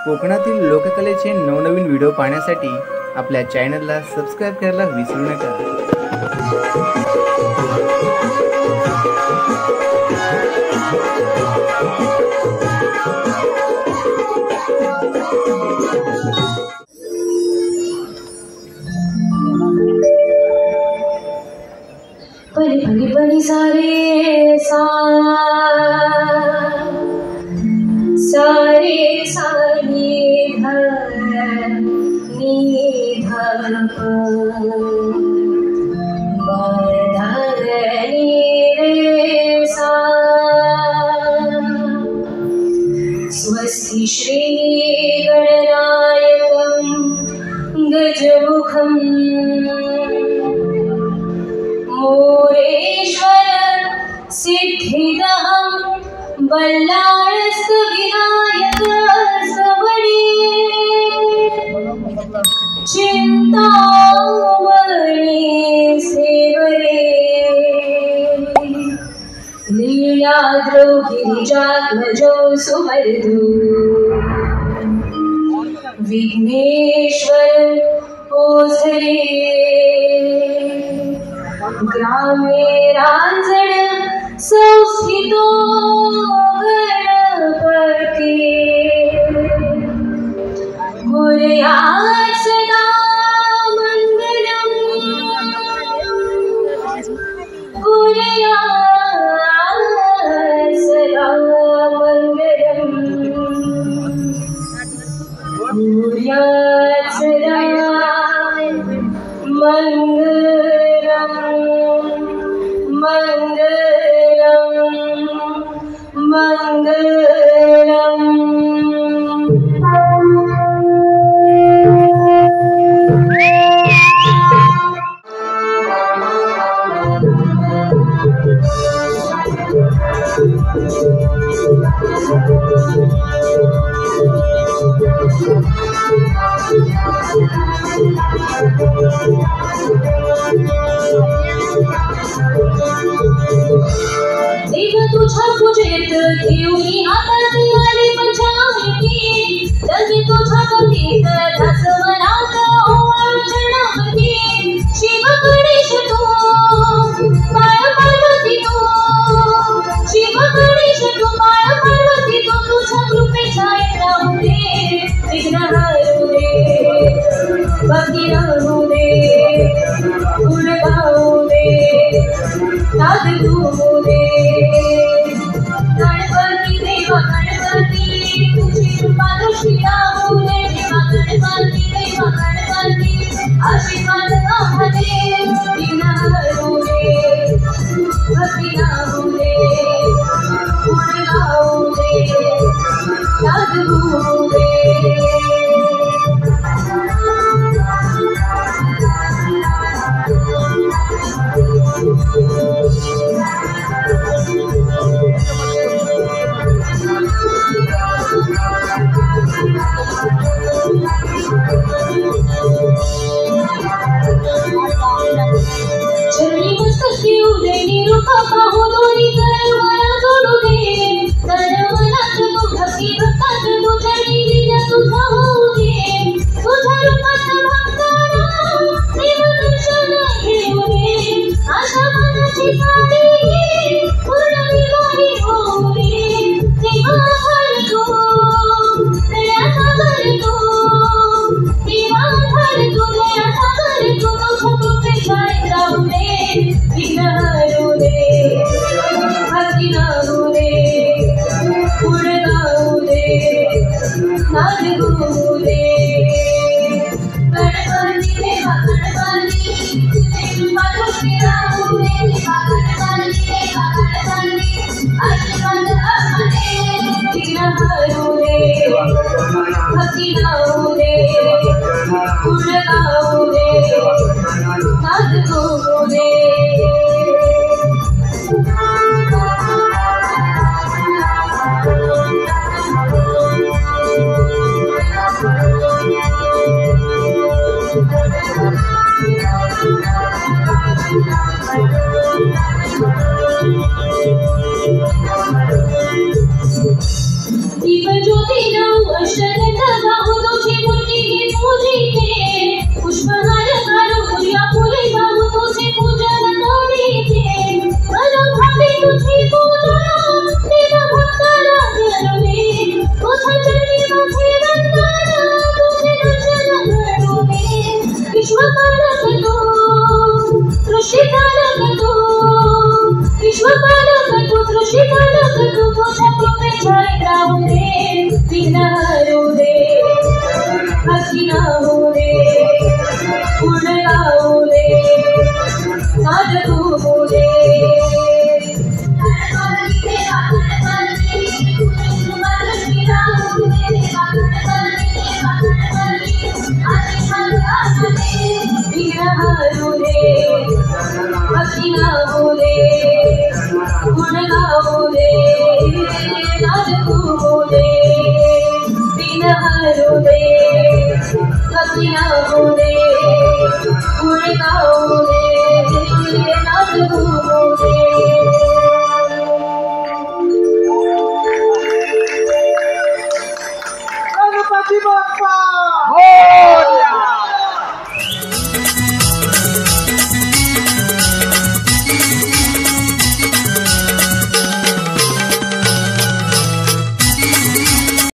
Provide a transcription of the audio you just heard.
कोकणातील लोककलेचे नवनवीन व्हिडिओ पाहण्यासाठी आपल्या चॅनलला सबस्क्राइब करायला विसरू नका। परी परी परी सारे सा सारे सारे नी ध रे सा स्वस्ति श्री गणनायकं गजमुखं मोरेश्वर सिद्धिदहं बल्लाळस्त विनायक सबरी चिंतामणि सेवरे लीलाद्रौ गिरिजात्मजो सुमर्दु विघ्नेश्वर ओझरे ग्रामे रांजण संस्थितो गणपती कुर्यात् सदा मंगलम् कुर्यात् सदा मंगलम् कुर्यात् सदा तुझा पूजेत घेऊनी हातात आली पंचामृती लगे तुझा कथेत दास मनात ओवाळू चरणावरती शिव गणेश तू बाळ पार्वती तू शिव गणेश तू बाळ पार्वती तू तुझ्या कृपेच्या राहू दे विघ्न हरू दे भक्ती राहू दे गुण गाऊ दे नाद गाऊ दे गणपती देवा गणपती तुझी कृपा दृष्टी राहू दे देवा गणपती देवा गणपती आशीर्वाद आम्हाले विघ्न हरू दे भक्ती राहू दे गुण गाऊ दे नाद गाऊ दे चरणी मस्तक घेऊ दे निरूप पाहू दोन्ही मला जोडू दे तन मनात तू भक्ती भक्तात तू चरणी लीला तुझा होऊ दे तुझ्या रूपात भक्तांना देव दर्शन घेऊ दे आशा मनाची साडी पूर्ण विवाही होऊ दे देवा भर तू दयाचा भर तू देवा भर तू दयाचा भर तू तुझ्या कृपेच्या राहू दे विघ्न हरू दे भक्ती राहू दे गुण गाऊ दे नाद गाऊ दे गणपती देवा गणपती तुझी कृपा दृष्टी राहू दे देवा गणपती देवा गणपती आशीर्वाद आम्हाले विघ्न हरू दे भक्ती राहू दे गुण गाऊ दे नाद गाऊ दे दीप ज्योति जाऊ अष्टगंध गाऊ तुझी मूर्ती ही पूजिते पुष्पहार घालू तुझ्या फुले गाऊ तुझे पूजन करीते मनोभावे तुझी पूजा देव भक्ताला करवे तुझ्या चरणी माझे वंदन तुझे दर्शन घडू दे विश्वपालक तू सृष्टीपालक तू विश्वपालक तू सृष्टीपालक तू तुझ्या कृपेत जय गाऊ दे विघ्न हरू दे असीम होऊ दे पूर्ण गाऊ दे नाद तू होऊ दे विघ्न हरू दे असीम होऊ दे पूर्ण गाऊ दे नाद तू होऊ दे विघ्न हरू दे असीम होऊ दे पूर्ण गाऊ दे नाद तू